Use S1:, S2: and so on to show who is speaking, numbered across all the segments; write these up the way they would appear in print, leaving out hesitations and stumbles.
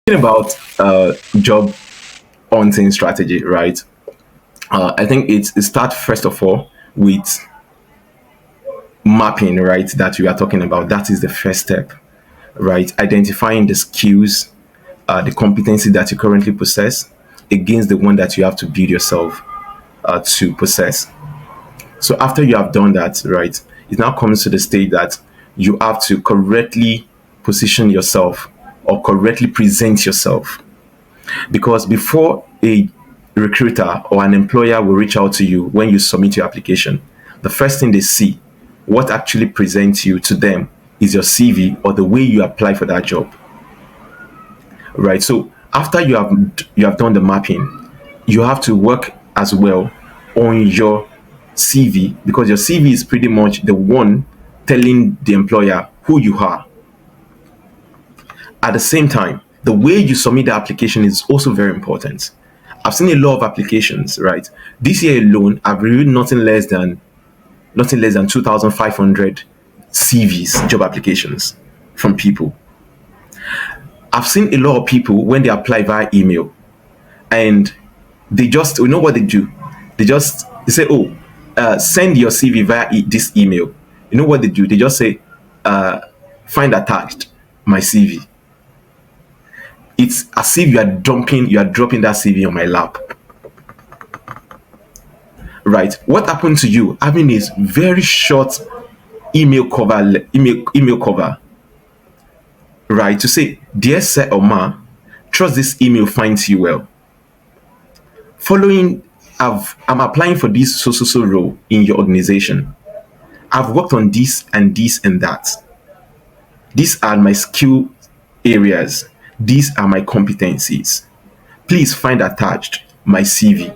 S1: About job hunting strategy, right? I think it starts first of all with mapping, right? That you are talking about. That is the first step, right? Identifying the skills, the competency that you currently possess against the one that you have to build yourself to possess. So after you have done that, right, it now comes to the stage that you have to correctly position yourself or correctly present yourself. Because before a recruiter or an employer will reach out to you when you submit your application, the first thing they see, what actually presents you to them, is your CV or the way you apply for that job, right? So after you have done the mapping, you have to work as well on your CV, because your CV is pretty much the one telling the employer who you are. At the same time, the way you submit the application is also very important. I've seen a lot of applications, right? This year alone, I've reviewed nothing less than 2,500 CVs, job applications from people. I've seen a lot of people when they apply via email, and they just, you know what they do? They say, oh, send your CV via this email. You know what they do? They just say, find attached my CV. It's as if you are dropping that CV on my lap, right? What happened to you having is very short email cover, right? To say, dear sir or ma, trust this email finds you well. Following, I'm applying for this so role in your organization. I've worked on this and this and that. These are my skill areas. These are my competencies. Please find attached my CV.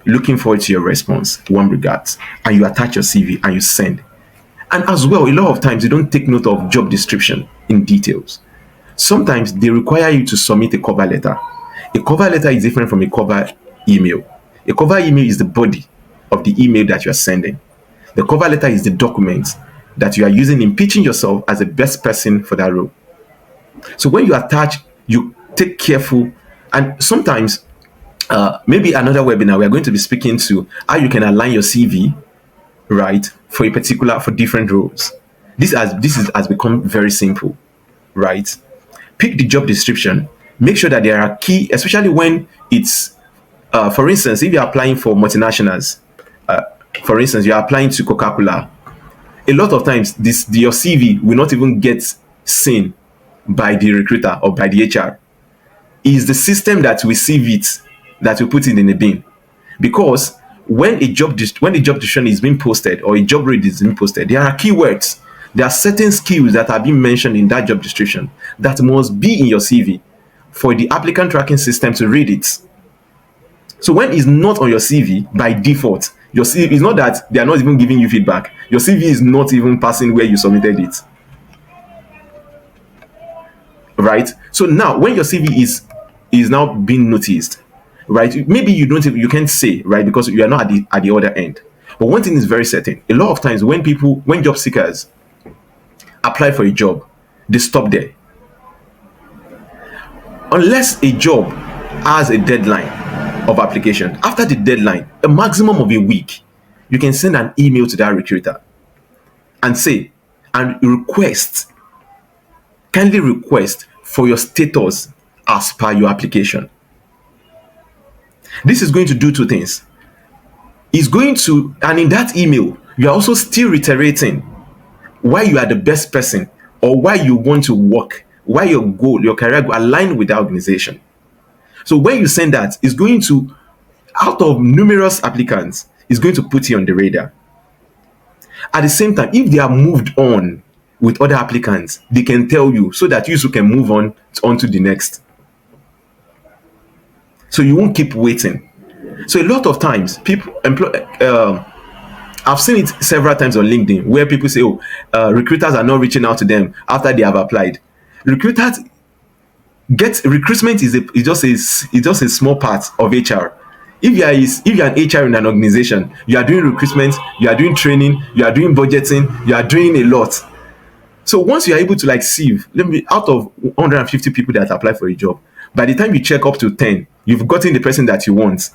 S1: Looking forward to your response. One regards. And you attach your CV and you send. And as well, a lot of times you don't take note of job description in details. Sometimes they require you to submit a cover letter. A cover letter is different from a cover email. A cover email is the body of the email that you are sending. The cover letter is the document that you are using in pitching yourself as the best person for that role. So when you attach, you take careful, and sometimes maybe another webinar we are going to be speaking to how you can align your CV, right, for different roles. This has become very simple, right? Pick the job description. Make sure that there are key, especially when it's, for instance, if you're applying for multinationals, for instance, you're applying to Coca-Cola. A lot of times, your CV will not even get seen by the recruiter or by the HR. Is the system that we sieve it, that we put it in a bin. Because when a job description is being posted or a job role is being posted, there are keywords. There are certain skills that are being mentioned in that job description that must be in your CV for the applicant tracking system to read it. So when it's not on your CV by default, your CV is not that they are not even giving you feedback. Your CV is not even passing where you submitted it. Right? So now when your CV is now being noticed, right? Maybe you can't say, right, because you are not at the other end. But one thing is very certain. A lot of times when job seekers apply for a job, they stop there. Unless a job has a deadline of application, after the deadline, a maximum of a week, you can send an email to that recruiter and say, and kindly request for your status as per your application. This is going to do two things. And in that email, you are also still reiterating why you are the best person or why you want to work, why your career goal align with the organization. So when you send that, it's going to, out of numerous applicants, it's going to put you on the radar. At the same time, if they are moved on with other applicants, they can tell you so that you can move on to the next. So you won't keep waiting. So a lot of times, I've seen it several times on LinkedIn where people say, recruiters are not reaching out to them after they have applied. Recruitment is just a small part of HR. If you're an HR in an organization, you are doing recruitment, you are doing training, you are doing budgeting, you are doing a lot. So once you are able to like sieve, let me out of 150 people that apply for a job, by the time you check up to 10, you've gotten the person that you want.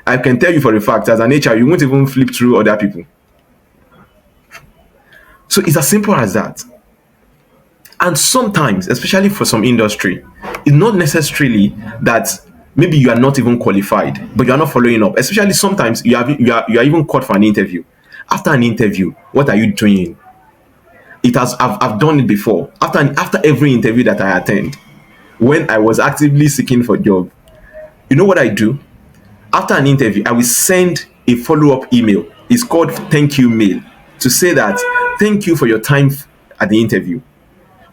S1: I can tell you for a fact, as an HR, you won't even flip through other people. So it's as simple as that. And sometimes, especially for some industry, it's not necessarily that maybe you are not even qualified, but you are not following up. Especially sometimes you are even called for an interview. After an interview, what are you doing? I've done it before. After every interview that I attend, when I was actively seeking for a job, you know what I do? After an interview, I will send a follow-up email. It's called thank you mail, to say that thank you for your time at the interview.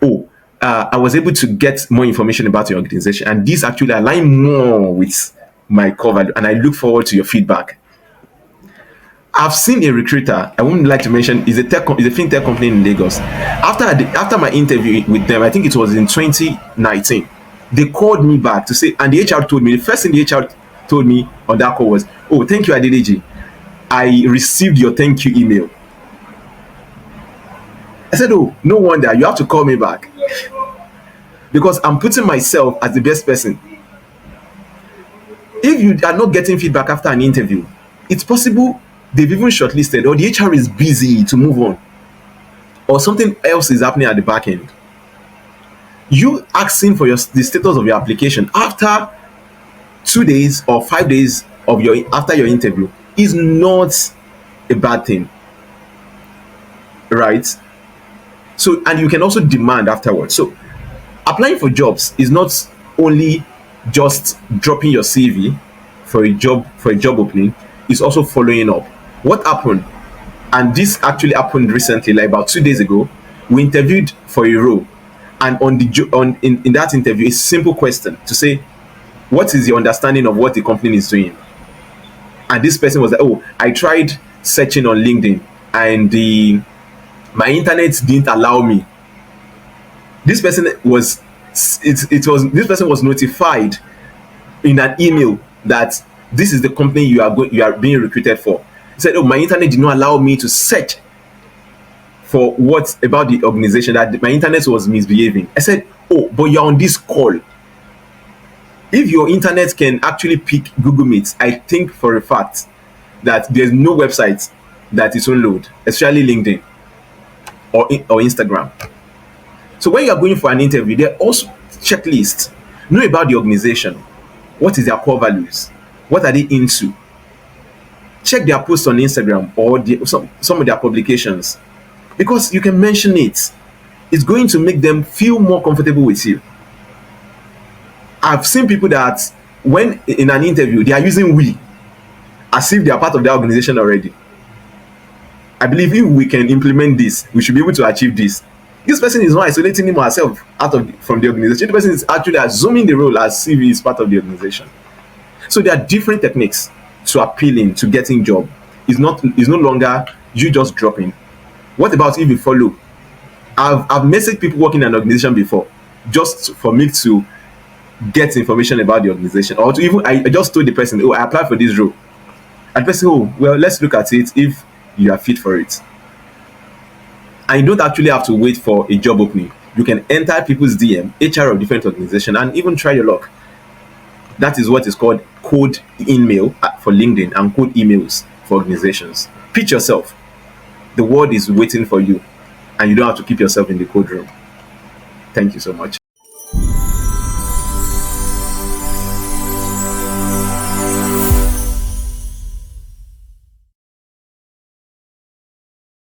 S1: Oh, I was able to get more information about your organization, and this actually align more with my core value, and I look forward to your feedback. I've seen a recruiter. I wouldn't like to mention. Is a fintech company in Lagos. After my interview with them, I think it was in 2019. They called me back to say, and the HR told me, the first thing the HR told me on that call was, "Oh, thank you, Adedeji. I received your thank you email." I said, "Oh, no wonder. You have to call me back because I'm putting myself as the best person." If you are not getting feedback after an interview, it's possible they've even shortlisted, or the HR is busy to move on, or something else is happening at the back end. You asking for the status of your application after 2 days or 5 days of after your interview is not a bad thing, right? So, and you can also demand afterwards. So applying for jobs is not only just dropping your CV for a job opening. It's also following up. What happened? And this actually happened recently, like about 2 days ago. We interviewed for a role, and in that interview, a simple question to say, "What is your understanding of what the company is doing?" And this person was like, "Oh, I tried searching on LinkedIn, and my internet didn't allow me." This person was this person was notified in an email that this is the company you are being recruited for. He said, "Oh, my internet did not allow me to search for what about the organization, that my internet was misbehaving." I said, "Oh, but you're on this call. If your internet can actually pick Google Meet, I think for a fact that there's no website that is on load, especially LinkedIn or Instagram." So when you are going for an interview, there are also checklists. Know about the organization. What is their core values? What are they into? Check their posts on Instagram or some of their publications, because you can mention it. It's going to make them feel more comfortable with you. I've seen people that when in an interview, they are using "we" as if they are part of the organization already. I believe if we can implement this, we should be able to achieve this. This person is not isolating him or herself from the organization. The person is actually assuming the role as if he is part of the organization. So there are different techniques to appealing to getting job. It's no longer you just dropping. What about if you follow? I've messaged people working in an organization before, just for me to get information about the organization, or to even I just told the person, "Oh, I applied for this role," and the person, "Oh, well, let's look at it if you are fit for it." And you don't actually have to wait for a job opening. You can enter people's DM, HR of different organizations, and even try your luck. That is what is called cold email for LinkedIn and cold emails for organizations. Pitch yourself. The world is waiting for you, and you don't have to keep yourself in the cold room. Thank you so much.